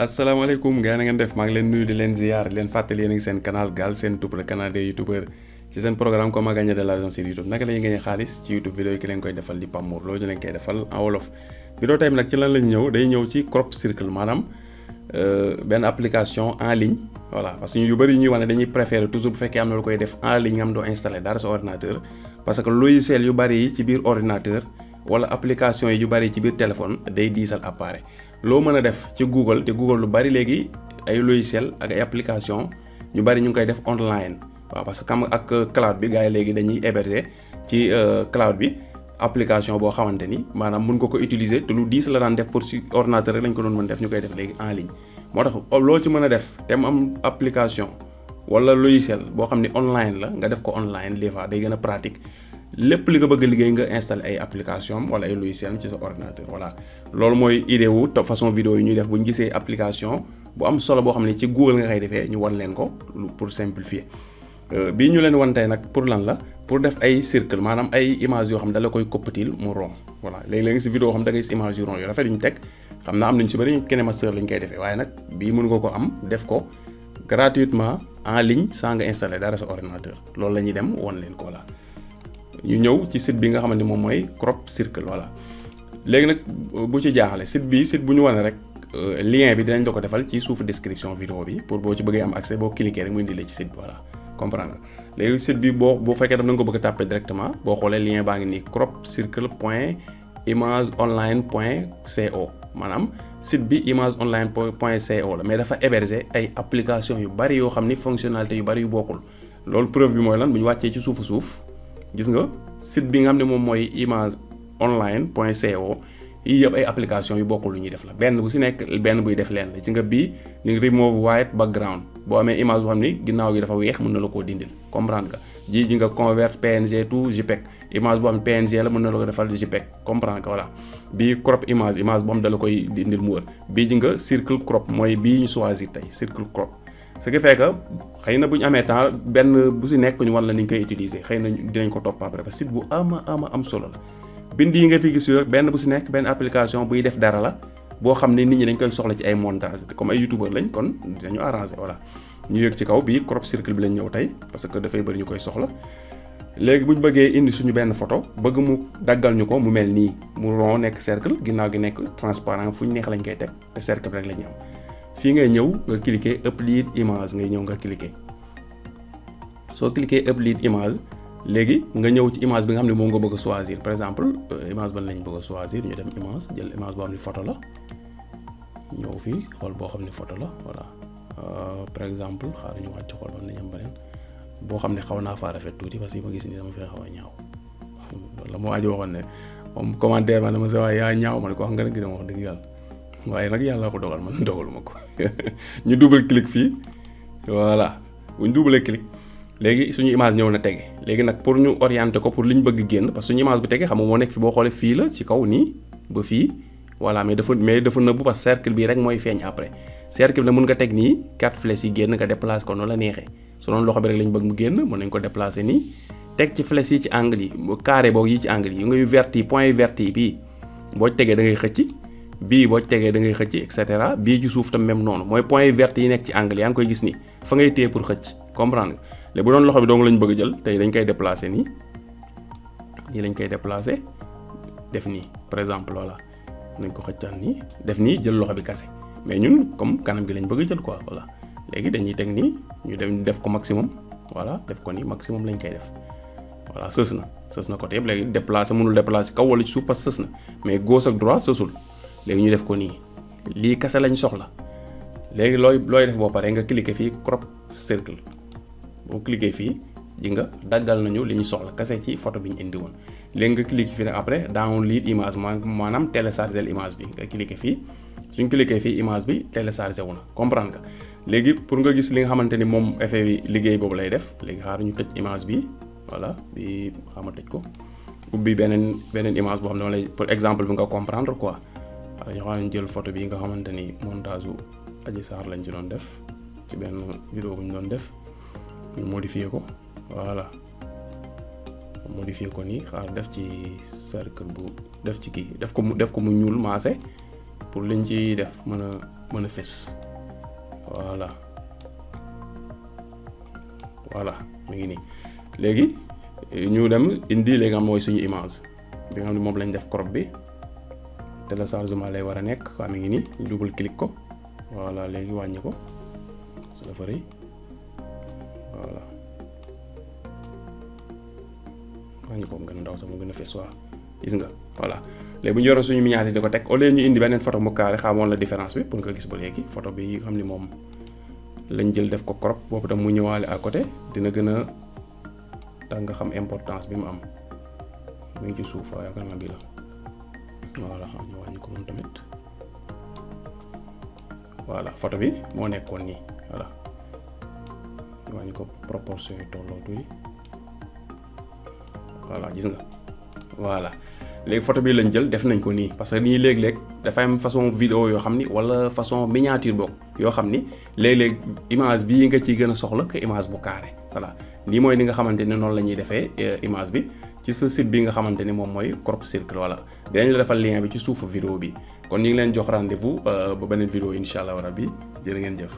asalaamaaleykum gaa na ngeen def maa ngi leen nuyu di leen ziar leen fàttali yéen a ngi seen canal Galsen Tube le canal des youtubeurs ci seen programme comment gagner de l'argent sur YouTube naka la ñuy gagner xaalis ci YouTube vidéo yi ki leen koy defal di Pape Mor Lo ñu leen koy defal en wolof. vidéo tey bi nag ci lan lañu ñëw day ñëw ci crop circle maanaam benn application en ligne voilà parce que yu bëri ñuy wax ne dañuy préférer toujours bu fekkee am na lu koy def en ligne nga am doo installer dara sa ordinateur parce que logiciel yu bëri yi ci biir ordinateur wala application yi yu bëri ci biir téléphone day diisal appareil. loo mën a def ci Google te Google lu bari léegi ay logiciel ak ay application ñu bari ñu ngi koy def online waaw parce que comme ak cloud bi gars yi léegi dañuy héberger ci cloud bi application boo xamante ni maanaam mun nga ko utiliser te lu diis la daan def pour si ordinateur rek lañ ko doon mën def ñu koy def léegi en ligne moo tax loo ci mën a def te mu am application wala logiciel boo xam ne online la nga def ko online des fois day gën a pratique lépp li nga bëgg a liggéey nga installer ay application wala ay logiciel ci sa ordinateur voilà loolu mooy idée wu façon vidéo yi ñuy def bu ñu gisee application bu am solo boo xam ne ci Google nga koy defee ñu wan leen ko pour simplifier bii ñu leen wan tey nag pour lan la pour def ay cercle maanaam ay image yoo xam ne da la koy koppatil mu rond voilà léegi-léegi si vidéo xam da ngay gis image yu rond yu rafet yu ñu teg xam naa am nañu si bëri KineMaster lañ koy defee waaye nag bii mën nga ko am def ko gratuitement en ligne sans nga installer dara sa ordinateur loolu la ñuy dem wan leen ko voilà ñu ñëw ci site bi nga xamante moom mooy crop circle voilà léegi nag bu ci jaaxale site bu ñu wane rek lien bi dinañ la ko defal ci suufu description vidéo bi pour boo ci bëggee am accès boo cliquer rek mu indi la ci site bi voilà comprendre nga léegi site bi boo fekkee daf na nga ko bëgg a tàppe directement boo xoolee lien baa ngi nii cropcircle.imageonline.co maanaam site bi imageonline.co la mais dafa héberger ay application yu bari yoo xam ni fonctionnalité yu bari yu bokkul loolu preuve bi mooy lan bu ñu wàccee ci suuf gis nga site bi nga xam ne moom mooy imageonline.co yii yëpp ay application yu bokkul lu ñuy def la benn bu si nekk benn buy def leen la ci nga bii ñu remove white background boo amee image boo xam ni ginnaaw gi dafa weex mën na la koo dindil comprendre nga ji nga convert PNG to JPEG image boo xam ne PNG la mën na la ko defal JPEG comprendre nga voilà bii crop image boo xam ne da la koy dindil mu wër bii ji nga circle crop mooy bii ñu choisir tey circle crop ce qui fait que xëy na bu ñu amee temps benn bu si nekk ñu wan la ni ñu koy utiliser xëy na dinañ ko topp après parce que site bu am solo la bind yi nga fi gis rek benn bu si nekk benn application buy def dara la boo xam ne nit ñi dañ koy soxla ci ay montage comme ay youtubeur lañ kon dinañu arranger voilà ñu yëg ci kaw bii crop circle bi lañ ñëw tey parce que dafay bëri ñu koy soxla léegi bu ñu bëggee indi suñu benn photo bëgg mu daggal ñu ko mu mel nii mu rond nekk cercle ginnaaw gi nekk transparent fu ñu neex lañ koy teg te cercle bi rek la ñu am fii ngay ñëw nga cliquer upload image ngay ñëw nga cliquer soo cliquer upload image léegi nga ñëw ci image bi nga xam ne moom nga bëgg a choisir par exemple image ban lañ bëgg a choisir ñu dem image jël image boo xam ne photo la ñëw fii xool boo xam ne photo la voilà par exemple xaaral ñu wàcc xool ban nañ am beneen boo xam ne xaw naa faa rafet tuuti parce que ma gis ni dama fee xaw a ñaaw loolu la moo aji waxoon ne moom commentaire ma ne ma sa waay yaa ñaaw ma ne ko wax nga ne gi dama wax dëgg yàlla waaye nag yàlla ko dogal man dogaluma ko ñu double clic fii voilà bu ñu double clic léegi suñu image ñëw na tege léegi nag pour ñu orienter ko pour li ñu bëgg génn parce que suñu image bi tege xam nga moo nekk fi boo xoolee fii la ci kaw nii ba fii voilà mais dafa nëbbu parce que cercle bii rek mooy feeñ après cercle bi nag mun nga teg nii 4 flèches yi génn nga déplacer ko noonu la neexee su doon loxo bi rek lañ bëgg mu génn mën nañ ko déplacer nii teg ci flèches yi ci angle yi carré boog yi ci angle yi ngay vert yi point vert yi bii boo tegee da ngay xëcc bii boo tegee da ngay xëcc et cetera bii ci suuf tam même noonu mooy point vert yi nekk ci angle yaa ngi koy gis nii fa ngay téye pour xëcc comprendre nga léegi bu doon loxo bi dong lañ bëgg a jël tey dañ koy déplacer nii lañ koy déplacer def nii par exemple voilà nañ ko xëccaan nii def nii jël loxo bi kase mais ñun comme kanam gi lañ bëgg a jël quoi voilà léegi dañuy teg nii ñu dem def ko maximum voilà def ko nii maximum lañ koy def voilà sës na côté yëpp léegi déplacer mënul déplacer kaw wala ci suuf parce que sës na mais gauche ak droite sësul léegi ñu def ko nii lii kase lañ soxla léegi looy def boo paree nga cliquer fii crop circle boo cliquer fii ji nga daggal nañu li ñu soxla kase ci photo bi ñu indi woon léegi nga cliquer fii nag après download image maanaam télécharger image bi nga cliquer fii suñ cliquer fii image bi télécharger wu na comprendre nga léegi pour nga gis li nga xamante ni moom effet bi liggéey boobu lay def léegi xaaru ñu tëj image bi voilà bi xama tëj ko ubbi beneen image boo xam ne lay pour exemple bi nga comprendre quoi waaw ñu xam jël photo bi nga xamante ni montage u Adji Sarr lañ ci doon def ci benn vidéo bu ñu doon def ñu modifier ko voilà modifier ko nii xaar def ci cercle bu def ci kii def ko mu ñuul maase pour liñ ci def mën a fës. voilà mi ngi nii léegi ñu dem indi léegi am mooy suñu image bi nga xam ne moom lañ def crop bi téléchargement lay war a nekk waa mi ngi nii ñu double clic ko voilà léegi wàññi ko su dafa rëy voilà wàññi ko mu gën a ndaw sax mu gën a fës waa gis nga voilà léegi bu ñu yoroon suñu miniature di ko teg au lieu ñu indi beneen photo mu carré xamoon la différence bi pour nga gis ba léegi photo bi nga xam ni moom lañ jël def ko crop boobu tam mu ñëwaale à côté dina gën a tax nga xam importance bi mu am mu ngi ci suuf waaye yaakaar naa bii la voilà ñu wàññi ko moom tamit voilà photo bi moo nekkoon nii voilà ñu wàññi ko proportion yi tolloo tuuti voilà gis nga voilà léegi photo bi lañ jël def nañ ko nii parce que nii léeg-léeg dafa am façon vidéo yoo xam ni wala façon miniature bokk yoo xam ni léeg-léeg image bii nga ciy gën a soxla que image bu carré voilà lii mooy ni nga xamante ni noonu la ñuy defee image bi ci sa site bi nga xamante ni moom mooy Crop Circle voilà dinañ la defal lien bi ci suufu vidéo bi kon ñu ngi leen jox rendez-vous ba beneen vidéo incha allah rabbi jërë ngeen jëf.